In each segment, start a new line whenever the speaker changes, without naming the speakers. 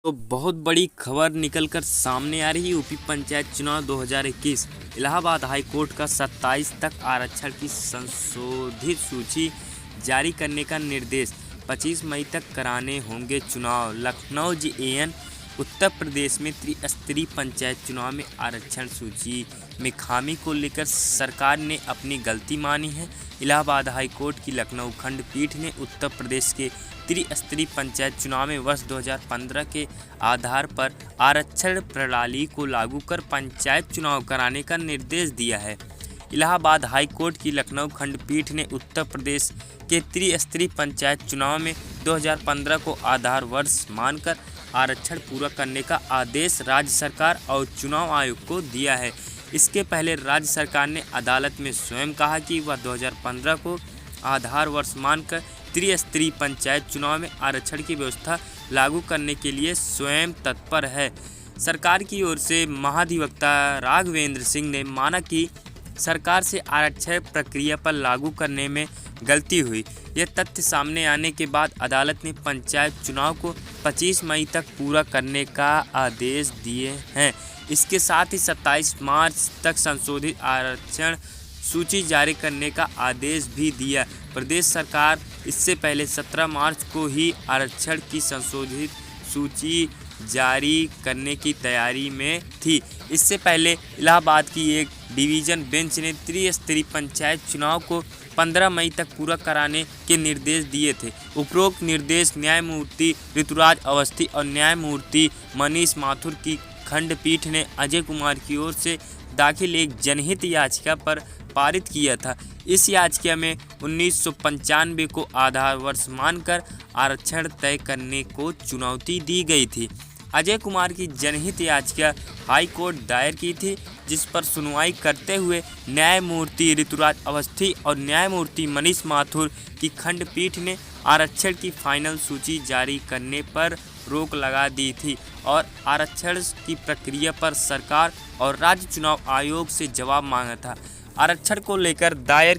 तो बहुत बड़ी खबर निकलकर सामने आ रही है। यूपी पंचायत चुनाव 2021 इलाहाबाद हाई कोर्ट का 27 तक आरक्षण की संशोधित सूची जारी करने का निर्देश। 25 मई तक कराने होंगे चुनाव। लखनऊ जेएन उत्तर प्रदेश में त्रिस्तरीय पंचायत चुनाव में आरक्षण सूची में खामी को लेकर सरकार ने अपनी गलती मानी है। इलाहाबाद हाई कोर्ट की लखनऊ खंडपीठ ने उत्तर प्रदेश के त्रिस्तरीय पंचायत चुनाव में वर्ष 2015 के आधार पर आरक्षण प्रणाली को लागू कर पंचायत चुनाव कराने का निर्देश दिया है। इलाहाबाद हाई कोर्ट की लखनऊ खंडपीठ ने उत्तर प्रदेश के त्रिस्तरीय पंचायत चुनाव में 2015 को आधार वर्ष मानकर आरक्षण पूरा करने का आदेश राज्य सरकार और चुनाव आयोग को दिया है। इसके पहले राज्य सरकार ने अदालत में स्वयं कहा कि वह 2015 को आधार वर्ष मानकर त्रिस्तरीय पंचायत चुनाव में आरक्षण की व्यवस्था लागू करने के लिए स्वयं तत्पर है। सरकार की ओर से महाधिवक्ता राघवेंद्र सिंह ने माना कि सरकार से आरक्षण प्रक्रिया पर लागू करने में गलती हुई। यह तथ्य सामने आने के बाद अदालत ने पंचायत चुनाव को 25 मई तक पूरा करने का आदेश दिए हैं। इसके साथ ही 27 मार्च तक संशोधित आरक्षण सूची जारी करने का आदेश भी दिया। प्रदेश सरकार इससे पहले 17 मार्च को ही आरक्षण की संशोधित सूची जारी करने की तैयारी में थी। इससे पहले इलाहाबाद की एक डिवीज़न बेंच ने त्रिस्तरीय पंचायत चुनाव को 15 मई तक पूरा कराने के निर्देश दिए थे। उपरोक्त निर्देश न्यायमूर्ति ऋतुराज अवस्थी और न्यायमूर्ति मनीष माथुर की खंडपीठ ने अजय कुमार की ओर से दाखिल एक जनहित याचिका पर पारित किया था। इस याचिका में 1995 को आधार वर्ष मानकर आरक्षण तय करने को चुनौती दी गई थी। अजय कुमार की जनहित याचिका हाई कोर्ट दायर की थी, जिस पर सुनवाई करते हुए न्यायमूर्ति ऋतुराज अवस्थी और न्यायमूर्ति मनीष माथुर की खंडपीठ ने आरक्षण की फाइनल सूची जारी करने पर रोक लगा दी थी और आरक्षण की प्रक्रिया पर सरकार और राज्य चुनाव आयोग से जवाब मांगा था। आरक्षण को लेकर दायर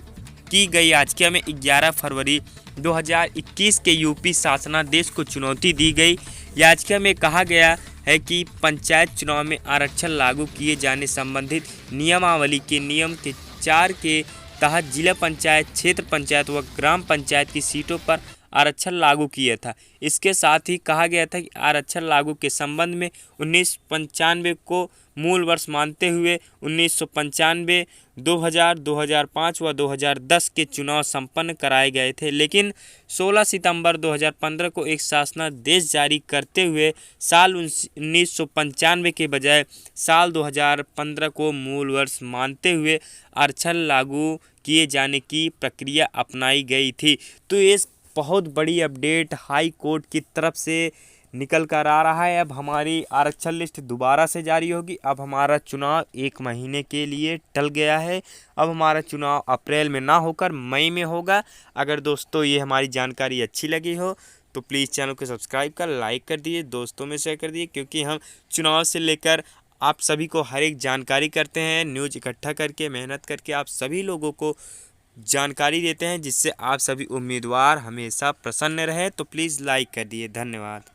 की गई याचिका में 11 फरवरी 2021 के यूपी शासनादेश को चुनौती दी गई। याचिका में कहा गया है कि पंचायत चुनाव में आरक्षण लागू किए जाने संबंधित नियमावली के नियम के 4 के तहत जिला पंचायत, क्षेत्र पंचायत व ग्राम पंचायत की सीटों पर आरक्षण लागू किया था। इसके साथ ही कहा गया था कि आरक्षण लागू के संबंध में 1995 को मूल वर्ष मानते हुए 1995, 2000, 2005 व 2010 के चुनाव संपन्न कराए गए थे, लेकिन 16 सितंबर 2015 को एक शासनादेश जारी करते हुए साल 1995 के बजाय साल 2015 को मूल वर्ष मानते हुए आरक्षण लागू किए जाने की प्रक्रिया अपनाई गई थी। तो इस बहुत बड़ी अपडेट हाई कोर्ट की तरफ से निकल कर आ रहा है। अब हमारी आरक्षण लिस्ट दोबारा से जारी होगी। अब हमारा चुनाव 1 महीने के लिए टल गया है। अब हमारा चुनाव अप्रैल में ना होकर मई में होगा। अगर दोस्तों ये हमारी जानकारी अच्छी लगी हो तो प्लीज़ चैनल को सब्सक्राइब कर लाइक कर दिए, दोस्तों में शेयर कर दिए, क्योंकि हम चुनाव से लेकर आप सभी को हर एक जानकारी करते हैं। न्यूज़ इकट्ठा करके, मेहनत करके आप सभी लोगों को जानकारी देते हैं, जिससे आप सभी उम्मीदवार हमेशा प्रसन्न रहे। तो प्लीज़ लाइक कर दिए। धन्यवाद।